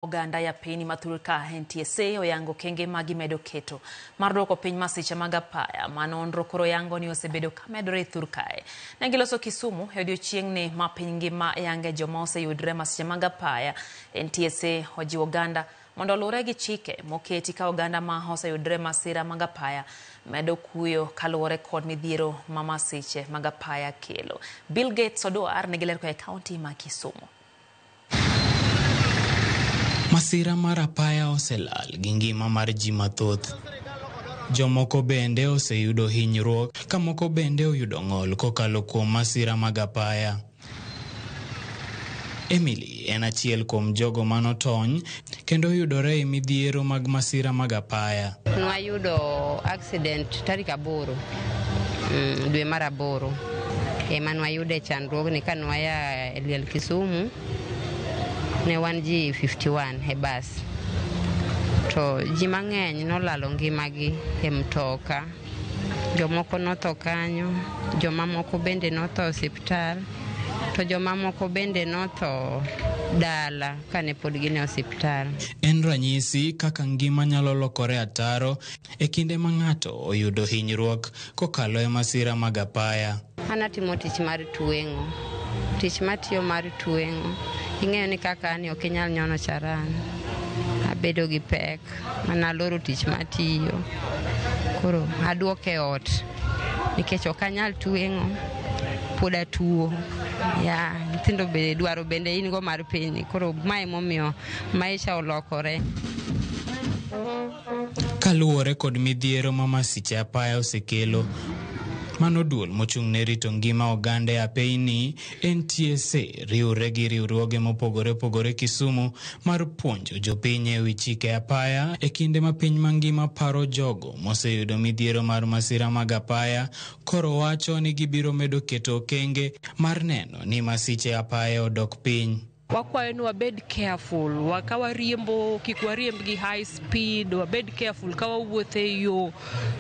Oganda ya piny mathurka NTSA oyango kenge magi medo keto mar dwoko piny masiche mag apaya manonro koro yango ni osebedo ka medore thurkae. Negiloso Kisumu e odiochieng'ni ma piny ngima yange joma oseyudre masiche mag apaya. NTSA ojiwo oganda mondo oluwre gi chike moketi ka oganda ma oseyudre masira mag apaya medo kuyo kaluwore kod midhiero ma masiche mag apaya kelo. Bill Gates Odwar negiler e kaunti ma Kisumu. Masira mar apaya oselal gi ngima mar ji mathoth. Jomoko bende oseyudo hinyruok, ka moko bende oyudo ng'ol kokalo kuom masira mag apaya. Emily en achiel kuom jogo manotony kendo yudore e midhiero mag masira mag apaya. Nwayudo accident tarik 8 dwe mar 8 ema nwayude chandruogni ka nwaya e liel Kisumu. Ne wan ji 51 e bas. To ji mang'eny nolalo ngimagi e mtoka. Jomoko notho kanyo, jomamoko bende notho osiptal, to jomamoko bende notho dala kane pod gin e osiptal. En ranyisi kaka ngima nyalo lokore ataro e kinde ma ng'ato oyudo hinyruok kokalo e masira mag apaya. An atimo tich mar tueng'o. Tich matiyo mar tueng'o. Ing'eyo ni kaka ani ok inyal nyono charan. Abedo gi pek, mana loro tich matiyo. Koro aduoke ot nikech ok anyal tueng'o, pod atuo. Nyithindo be dwaro bende in go mar piny. Koro mae momiyo maisha olokore. Kaluwore kod midhiero ma masiche apaya osekelo, mano duol mochung' ne rito ngima oganda e apeyni, NTSA riwre gi riwruoge mopogore opogore Kisumu mar puonjo jopiny e wi chike apaya e kinde ma piny mangima paro jogo moseyudo midhiero mar masira mag apaya. Koro wacho ni gibiro medo keto okenge mar neno ni masiche apaya odok piny. Wakwayo ni wabed careful, wakawa riembo, kik wariemb gi high speed, wabed careful kawa wuothe yo,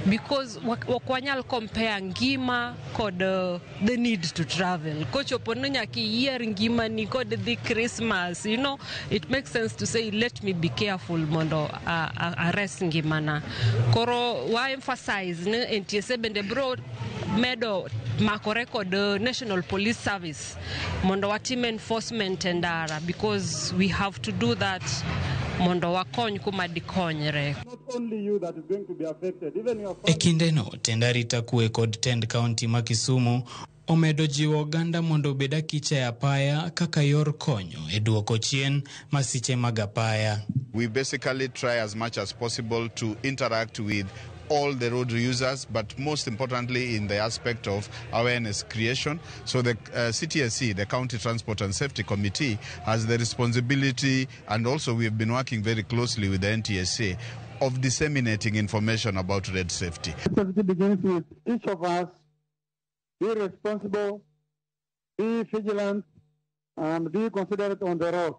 because wakwanyal compare ngima kod the need to travel. Kochopo no nyaki yier ngima ni kod the Christmas, you know, it makes sense to say let me be careful mondo arrest ngimana. Koro wa emphasize ne NTSA bende bro medo makore kod National Police Service mondo watim enforcement endara, because we have to do that mondo wakony kuma dikonyre. Not only you that is going to be affected, even your E kindeno tend arita kwe kod tend kaunti ma Kisumu omedo jiwo oganda mondo obed akicha e apaya kaka yor konyo e duoko chien masiche mag apaya. We basically try as much as possible to interact with all the road users, but most importantly in the aspect of awareness creation. So the CTSC, the County Transport and Safety Committee, has the responsibility, and also we have been working very closely with the NTSA, of disseminating information about road safety. safety begins with each of us. Be responsible, be vigilant, and be considerate on the road.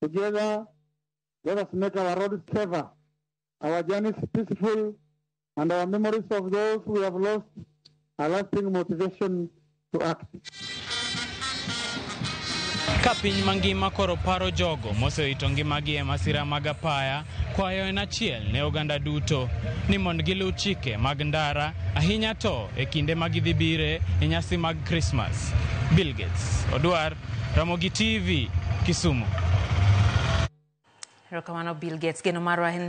Together, let us make our roads safer, our journeys peaceful, and our memories of those we have lost a lasting motivation to act. Ka piny mangima koro paro jogo mosewito ngimagi e masira mag apaya, kwayo en achiel ne oganda duto ni mond giluw chike mag ndara, ahinya to e kinde mag dhi bire e nyasi mag Christmas. Bill Gates Odwar, Ramogi TV, Kisumu. Erokamano Bill Gates, geno marwa